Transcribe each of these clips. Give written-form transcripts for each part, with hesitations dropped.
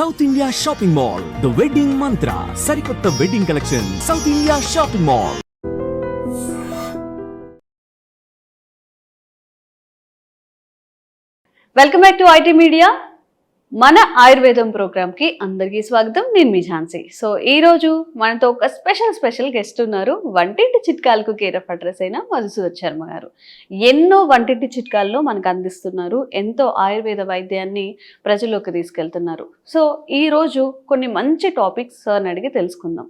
South India shopping mall, the wedding మంత్ర, సరికొత్త wedding collection, south India shopping mall. Welcome back to IT media. మన ఆయుర్వేదం programme కి అందరికీ స్వాగతం. నేను మీ ఝాన్సీ. సో ఈ రోజు మనతో ఒక స్పెషల్ గెస్ట్ ఉన్నారు. వంటింటి చిట్కాలకు కేర్ ఆఫ్ అడ్రస్ అయిన మధుసూదన్ శర్మ గారు ఎన్నో వంటింటి చిట్కాల్లో మనకు అందిస్తున్నారు. ఎంతో ఆయుర్వేద వైద్యాన్ని ప్రజల్లోకి తీసుకెళ్తున్నారు. సో ఈ రోజు కొన్ని మంచి టాపిక్స్ సార్ని అడిగి తెలుసుకుందాం.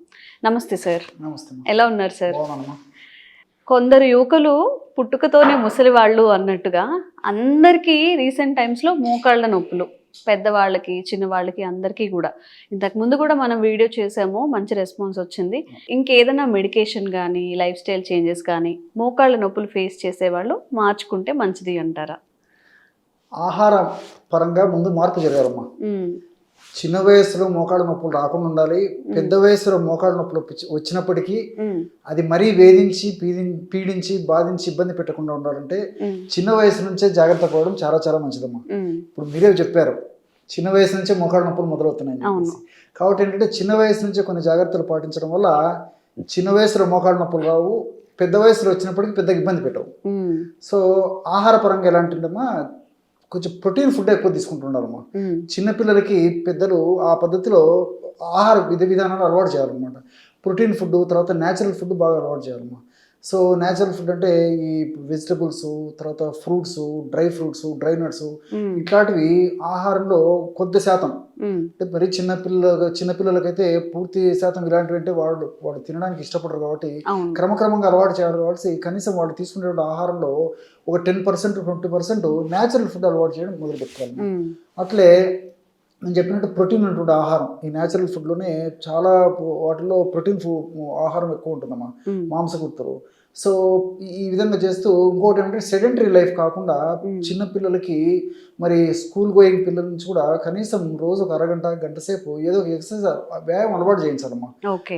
నమస్తే సార్. నమస్తే. ఎలా ఉన్నారు సార్? కొందరు యువకులు పుట్టుకతోనే ముసలి వాళ్ళు అన్నట్టుగా అందరికీ రీసెంట్ టైమ్స్లో మోకాళ్ళ నొప్పులు, పెద్దవాళ్ళకి చిన్నవాళ్ళకి అందరికీ కూడా. ఇంతకు ముందు కూడా మనం వీడియో చేసాము, మంచి రెస్పాన్స్ వచ్చింది. ఇంకేదైనా మెడికేషన్ కానీ లైఫ్ స్టైల్ చేంజెస్ కానీ మోకాళ్ళ నొప్పులు ఫేస్ చేసేవాళ్ళు మార్చుకుంటే మంచిది అంటారా? ఆహార పరంగా ముందు మార్పు జరగాలమ్మా. చిన్న వయసులో మోకాళ్ళ నొప్పులు రాకుండా ఉండాలి. పెద్ద వయసులో మోకాళ్ళ నొప్పులు వచ్చినప్పటికీ అది మరీ వేధించి పీడించి బాధించి ఇబ్బంది పెట్టకుండా ఉండాలంటే చిన్న వయసు నుంచే జాగ్రత్త పడడం చాలా చాలా మంచిదమ్మా. ఇప్పుడు మీరే చెప్పారు, చిన్న వయసు నుంచే మోకాళ్ళ నొప్పులు మొదలవుతున్నాయి కాబట్టి ఏంటంటే చిన్న వయసు నుంచే కొన్ని జాగ్రత్తలు పాటించడం వల్ల చిన్న వయసులో మోకాళ్ళ నొప్పులు రావు, పెద్ద వయసులో వచ్చినప్పటికీ పెద్దగా ఇబ్బంది పెట్టవు. సో ఆహార పరంగా ఎలాంటిదమ్మా, కొంచెం ప్రోటీన్ ఫుడ్ ఎక్కువ తీసుకుంటుండాలమ్మా. చిన్నపిల్లలకి పెద్దలు ఆ పద్ధతిలో ఆహార విధానాలు అలవాటు చేయాలన్నమాట. ప్రోటీన్ ఫుడ్, తర్వాత న్యాచురల్ ఫుడ్ బాగా అలవాటు చేయాలమ్మా. సో న్యాచురల్ ఫుడ్ అంటే ఈ వెజిటబుల్స్, తర్వాత fruits, dry fruits, dry nuts, ఇట్లాంటివి ఆహారంలో కొద్ది శాతం, అంటే మరి చిన్నపిల్లలకైతే పూర్తి శాతం ఇలాంటివి అంటే వాళ్ళు తినడానికి ఇష్టపడరు కాబట్టి క్రమక్రమంగా అలవాటు చేయాలి. కాబట్టి కనీసం వాళ్ళు తీసుకునే ఆహారంలో ఒక 10% 20% న్యాచురల్ ఫుడ్ అలవాటు చేయడం మొదలు పెట్టుకోవాలి. అట్లే నేను చెప్పినట్టు ప్రోటీన్ ఉన్నటువంటి ఆహారం, ఈ న్యాచురల్ ఫుడ్లోనే చాలా వాటిలో ప్రోటీన్ ఆహారం ఎక్కువ ఉంటుందమ్మా, మాంసకృతులు. సో ఈ విధంగా చేస్తూ ఇంకోటి ఏంటంటే సెడెంటరీ లైఫ్ కాకుండా చిన్నపిల్లలకి, మరి స్కూల్ గోయింగ్ పిల్లల నుంచి కూడా కనీసం రోజు ఒక అరగంట గంట సేపు ఏదో ఒక ఎక్సర్సైజ్ వ్యాయామం అలవాటు చేయించాలమ్మా.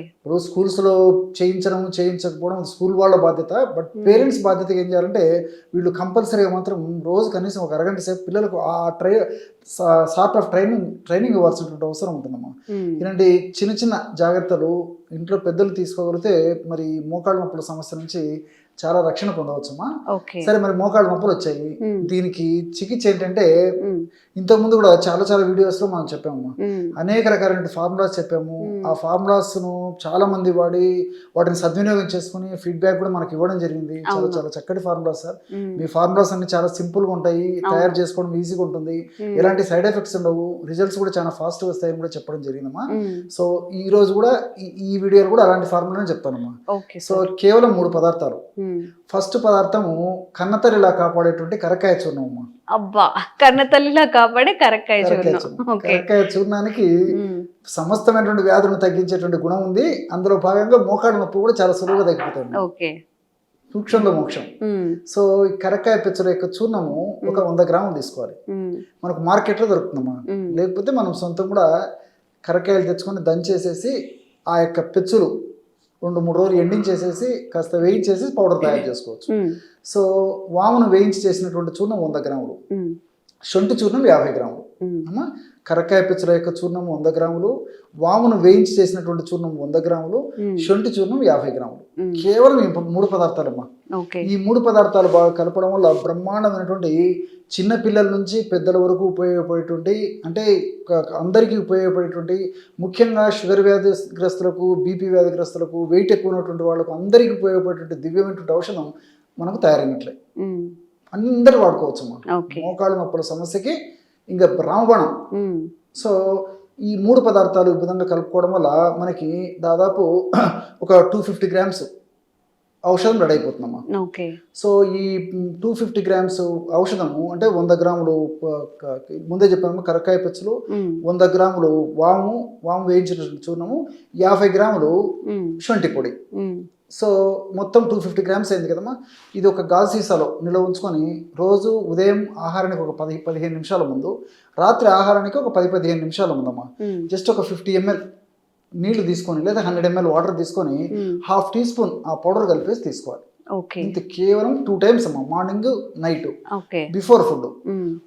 ఇప్పుడు స్కూల్స్లో చేయించకపోవడం స్కూల్ వాళ్ళ బాధ్యత, బట్ పేరెంట్స్ బాధ్యతగా ఏం చేయాలంటే వీళ్ళు కంపల్సరీగా మాత్రం రోజు కనీసం ఒక అరగంట సేపు పిల్లలకు ఆ సార్ట్ ఆఫ్ ట్రైనింగ్ ఇవ్వాల్సినటువంటి అవసరం ఉంటుందమ్మా. ఇలాంటి చిన్న చిన్న జాగ్రత్తలు ఇంట్లో పెద్దలు తీసుకోగలిగితే మరి మోకాళ్ళ నొప్పుల సమస్య నుంచి చాలా రక్షణ పొందవచ్చమ్మా. సరే, మరి మోకాళ్ళ నొప్పులు వచ్చాయి, దీనికి చికిత్స ఏంటంటే ఇంతకుముందు కూడా చాలా చాలా వీడియోస్ లో మనం చెప్పామమ్మా. అనేక రకాలైన ఫార్ములాస్ చెప్పాము. ఆ ఫార్ములాస్ ను చాలా మంది వాడి వాటిని సద్వినియోగం చేసుకుని ఫీడ్బ్యాక్ కూడా మనకి ఇవ్వడం జరిగింది. చాలా చాలా చక్కటి ఫార్ములాస్ సార్. మీ ఫార్ములాస్ అన్ని చాలా సింపుల్ గా ఉంటాయి, తయారు చేసుకోవడం ఈజీగా ఉంటుంది, ఎలాంటి సైడ్ ఎఫెక్ట్స్ ఉండవు, రిజల్ట్స్ కూడా చాలా ఫాస్ట్ వస్తాయని కూడా చెప్పడం జరిగిందమ్మా. సో ఈ రోజు కూడా ఈ వీడియోలో కూడా అలాంటి ఫార్ములానే చెప్తానమ్మా. సో కేవలం 3 పదార్థాలు. ఫస్ట్ పదార్థము కన్నతల్లిలా కాపాడేటువంటి కరక్కాయ చూర్ణం అమ్మా. అబ్బా, కన్నతల్లిలా కాపాడే కరక్కాయ చూర్ణం. కరక్కాయ చూర్ణానికి సమస్తమైనటువంటి వ్యాధులను తగ్గించేటువంటి గుణం ఉంది. అందులో భాగంగా మోకాళ్ళ నొప్పి కూడా చాలా సులువుగా తగ్గిపోతుంది. సూక్ష్మంలో మోక్షం. సో ఈ కరక్కాయ పెచ్చుల యొక్క చూర్ణము ఒక 100 గ్రాములు తీసుకోవాలి. మనకు మార్కెట్లో దొరుకుతుందమ్మా. లేకపోతే మనం సొంతం కూడా కరక్కాయలు తెచ్చుకొని దంచేసేసి ఆ యొక్క పెచ్చులు 2-3 రోజులు ఎండించేసేసి కాస్త వేయించేసి పౌడర్ తయారు చేసుకోవచ్చు. సో వామును వేయించి చేసినటువంటి చూర్ణం 100 గ్రాములు, శొంఠి చూర్ణం 50 గ్రాములు అమ్మా. కరక్కాయ పెచ్చుల యొక్క చూర్ణం 100 గ్రాములు, వామును వేయించి చేసినటువంటి చూర్ణం 100 గ్రాములు, శొంఠి చూర్ణం 50 గ్రాములు. కేవలం ఈ 3 పదార్థాలమ్మా. ఈ 3 పదార్థాలు బాగా కలపడం వల్ల బ్రహ్మాండమైనటువంటి చిన్న పిల్లల నుంచి పెద్దల వరకు ఉపయోగపడేటువంటి, అంటే అందరికీ ఉపయోగపడేటువంటి, ముఖ్యంగా షుగర్ వ్యాధిగ్రస్తులకు, బీపీ వ్యాధిగ్రస్తులకు, వెయిట్ ఎక్కువ ఉన్నటువంటి వాళ్ళకు అందరికీ ఉపయోగపడేటువంటి దివ్యమైనటువంటి ఔషధం మనకు తయారైనట్లే. అందరూ వాడుకోవచ్చు అమ్మా. మోకాళ్ళ నొప్పుల సమస్యకి ఇంకా రామబాణం. సో ఈ 3 పదార్థాలు ఈ విధంగా కలుపుకోవడం వల్ల మనకి దాదాపు ఒక 250 గ్రామ్స్ ఔషధం రెడీ అయిపోతుందమ్మా. సో ఈ 250 గ్రామ్స్ ఔషధము అంటే 100 గ్రాములు ముందే చెప్పాము కరక్కాయ పెచ్చులు, 100 గ్రాములు వాము వేయించిన చూర్ణము, 50 గ్రాములు శొంఠి పొడి. సో మొత్తం 250 గ్రామ్స్ అయింది కదమ్మా. ఇది ఒక గాజు సీసాలో నిల్వ ఉంచుకొని రోజు ఉదయం ఆహారానికి ఒక 10-15 నిమిషాల ముందు, రాత్రి ఆహారానికి ఒక 10-15 నిమిషాల ముందమ్మా జస్ట్ ఒక 50 ml నీళ్లు తీసుకొని లేదా 100 ml వాటర్ తీసుకొని 1/2 టీ స్పూన్ ఆ పౌడర్ కలిపేసి తీసుకోవాలి. ఓకే ఇంత కేవలం 2 times అమ్మా, morning night okay before food.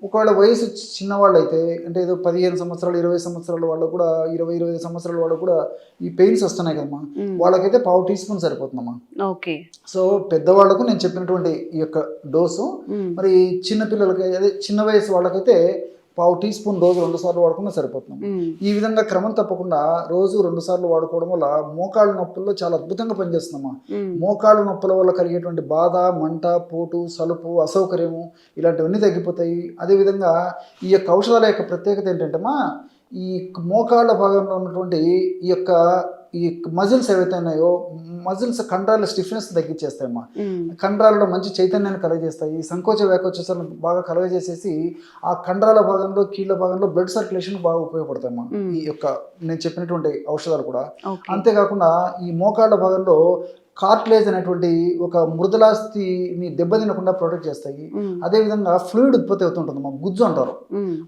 ఒకవేళ వయసు చిన్నవాళ్ళు అయితే అంటే ఏదో 15 సంవత్సరాలు 20 సంవత్సరాల వాళ్ళు కూడా 20-25 సంవత్సరాల వాళ్ళు కూడా ఈ పెయిన్స్ వస్తున్నాయి కదమ్మా, వాళ్ళకైతే 1/2 teaspoon సరిపోతుందమ్మా. ఓకే సో పెద్దవాళ్ళకు నేను చెప్పినటువంటి ఈ యొక్క డోసు, మరి చిన్న పిల్లలకి అదే చిన్న వయసు వాళ్ళకైతే 1/2 teaspoon రోజు 2 సార్లు వాడుకున్నా సరిపోతుంది. ఈ విధంగా క్రమం తప్పకుండా రోజు 2 సార్లు వాడుకోవడం వల్ల మోకాళ్ళ నొప్పుల్లో చాలా అద్భుతంగా పనిచేస్తుందమ్మా. మోకాళ్ళ నొప్పుల వల్ల కలిగేటువంటి బాధ, మంట, పోటు, సలుపు, అసౌకర్యము ఇలాంటివన్నీ తగ్గిపోతాయి. అదేవిధంగా ఈ యొక్క ఔషధాల యొక్క ప్రత్యేకత ఏంటంటేమా, ఈ మోకాళ్ళ భాగంలో ఉన్నటువంటి ఈ మజిల్స్ ఏవైతే ఉన్నాయో, మజిల్స్ కండరాల స్టిఫ్నెస్ తగ్గించేస్తాయమ్మా. కండరాలలో మంచి చైతన్యాన్ని కలుగజేస్తాయి, సంకోచ వ్యాకోచాలను బాగా కలుగజేసేసి ఆ కండరాల భాగంలో, కీళ్ళ భాగంలో బ్లడ్ సర్క్యులేషన్ బాగా ఉపయోగపడతాయమ్మా ఈ యొక్క నేను చెప్పినటువంటి ఔషధాలు కూడా. అంతేకాకుండా ఈ మోకాళ్ళ భాగంలో కార్టిలేజ్ అనేటువంటి ఒక మృదులాస్థిని దెబ్బతినకుండా ప్రొటెక్ట్ చేస్తాయి. అదేవిధంగా ఫ్లూయిడ్ ఉత్పత్తి అవుతుంటుంది, మా గుజ్జు అంటారు.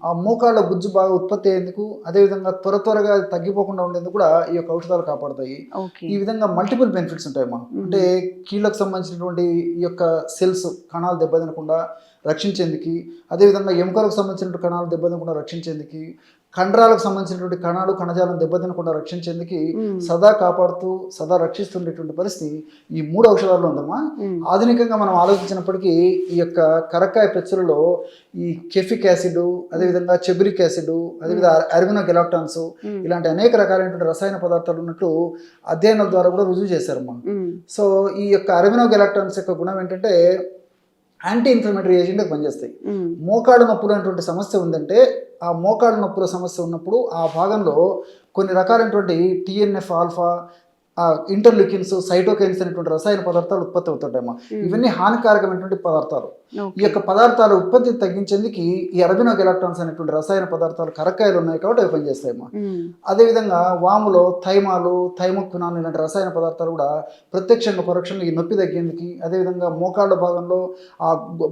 ఆ మోకాళ్ళ గుజ్జు బాగా ఉత్పత్తి అయ్యేందుకు, అదేవిధంగా త్వరగా తగ్గిపోకుండా ఉండేందుకు కూడా ఈ యొక్క ఔషధాలు కాపాడుతాయి. ఈ విధంగా మల్టిపుల్ బెనిఫిట్స్ ఉంటాయమ్మా. అంటే కీళ్ళకు సంబంధించినటువంటి ఈ యొక్క సెల్స్ కణాలు దెబ్బతినకుండా రక్షించేందుకు, అదేవిధంగా ఎముకలకు సంబంధించినటువంటి కణాలు దెబ్బతినకుండా రక్షించేందుకు, కండరాలకు సంబంధించినటువంటి కణాలు కణజాలం దెబ్బతినకుండా రక్షించేందుకు సదా కాపాడుతూ సదా రక్షిస్తుండేటువంటి పరిస్థితి ఈ 3 ఔషధాల్లో ఉందమ్మా. ఆధునికంగా మనం ఆలోచించినప్పటికీ ఈ యొక్క కరక్కాయ పెచ్చులలో ఈ కెఫిక్ యాసిడ్, అదేవిధంగా చెబురిక్ యాసిడ్, అదేవిధంగా అర్బినోగెలాక్టాన్స్ ఇలాంటి అనేక రకాలైనటువంటి రసాయన పదార్థాలు ఉన్నట్లు అధ్యయనాల ద్వారా కూడా రుజువు చేశారమ్మా. సో ఈ యొక్క అర్బినోగెలాక్టాన్స్ యొక్క గుణం ఏంటంటే యాంటీ ఇన్ఫ్లమేటరీ ఏజెంట్గా పనిచేస్తాయి. మోకాళ్ళ నొప్పులు అనేటువంటి సమస్య ఉందంటే, ఆ మోకాళ్ళ నొప్పుల సమస్య ఉన్నప్పుడు ఆ భాగంలో కొన్ని రకాలైనటువంటి TNF ఆల్ఫా, ఇంటర్లికిన్స్, సైటోకైన్స్ అనేటువంటి రసాయన పదార్థాలు ఉత్పత్తి అవుతుంటాయమ్మా. ఇవన్నీ హానికారకమైనటువంటి పదార్థాలు. ఈ యొక్క పదార్థాల ఉత్పత్తి తగ్గించేందుకు ఈ అర్బినోగెలాక్టాన్స్ అనేటువంటి రసాయన పదార్థాలు కరక్కాయలు ఉన్నాయి కాబట్టి అవి పనిచేస్తాయమ్మా. అదేవిధంగా వాములో థైమాలు, థైమోక్వినాన్ ఇలాంటి రసాయన పదార్థాలు కూడా ప్రత్యక్షంగా పరోక్షంగా ఈ నొప్పి తగ్గేందుకు, అదేవిధంగా మోకాళ్ళ భాగంలో ఆ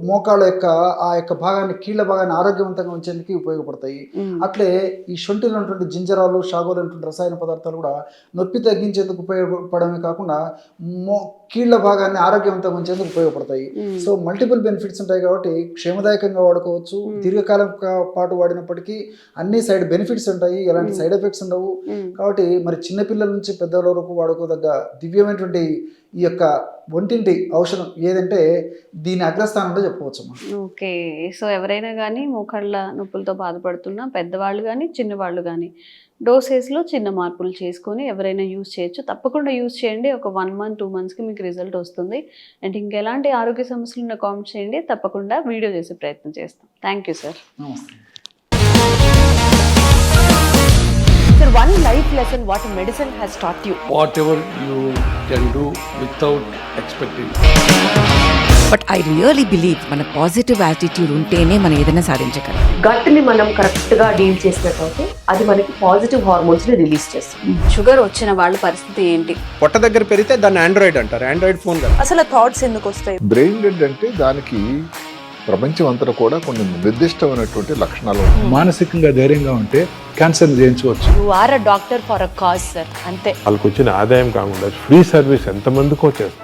మోకాళ్ళ యొక్క భాగాన్ని, కీళ్ళ భాగాన్ని ఆరోగ్యవంతంగా ఉంచేందుకు ఉపయోగపడతాయి. అట్లే ఈ శొంఠిలో ఉన్నటువంటి జింజరాలు, షాగోలు అనేటువంటి రసాయన పదార్థాలు కూడా నొప్పి తగ్గించేందుకు ఉపయోగపడమే కాకుండా కీళ్ళ భాగాన్ని ఆరోగ్యవంతంగా ఉంచేందుకు ఉపయోగపడతాయి. సో మల్టిపుల్ బెనిఫిట్స్ ఉంటాయి కాబట్టి క్షేమదాయకంగా వాడుకోవచ్చు. దీర్ఘకాలం పాటు వాడినప్పటికీ అన్ని సైడ్ బెనిఫిట్స్ ఉంటాయి, ఎలాంటి సైడ్ ఎఫెక్ట్స్ ఉండవు. కాబట్టి మరి చిన్నపిల్లల నుంచి పెద్దల వరకు వాడుకోదగ్గ దివ్యమైనటువంటి ఈ యొక్క ఒంటింటి ఔషధం ఏదంటే దీని అగ్రస్థానంలో చెప్పవచ్చు. ఓకే, సో ఎవరైనా కానీ మోకాళ్ళ నొప్పులతో బాధపడుతున్నా పెద్దవాళ్ళు కానీ చిన్నవాళ్ళు కానీ డోసేస్లో చిన్న మార్పులు చేసుకొని ఎవరైనా యూజ్ చేయొచ్చు. తప్పకుండా యూజ్ చేయండి. ఒక 1 month 2 monthsకి మీకు రిజల్ట్ వస్తుంది. అండ్ ఇంకెలాంటి ఆరోగ్య సమస్యలు ఉన్న కామెంట్ చేయండి, తప్పకుండా వీడియో చేసే ప్రయత్నం చేస్తాం. Thank you sir. నమస్తే. Sir, one life lesson what medicine has taught you. Whatever you can do without expecting. But I really believe మన పాజిటివ్ యాటిట్యూడ్ ఉంటేనే మనం ఏదైనా సాధించగలం. గట్ని మనం కరెక్ట్గా డీల్ చేసినట్లయితే అది మనకి పాజిటివ్ హార్మోన్స్ని రిలీజ్ చేస్తుంది. షుగర్ వచ్చిన వాళ్ళ పరిస్థితి ఏంటి? పొట్ట దగ్గర పెరిగితే దాన్ని ఆండ్రాయిడ్ అంటారు, ఆండ్రాయిడ్ ఫోన్ కదా. అసలు థాట్స్ ఎందుకు వస్తాయి? బ్రెయిన్ డెడ్ అంటే దానికి ప్రపంచం అంతా కూడా కొన్ని నిర్దిష్టమైనటువంటి లక్షణాలు ఉన్నాయి. మానసికంగా ధైర్యంగా ఉంటే క్యాన్సర్ జయించవచ్చు. You are a doctor for a cause sir, అంతే. వాళ్ళకి వచ్చిన ఆదాయం కాకుండా ఫ్రీ సర్వీస్ ఎంతమందికో చేస్తారు.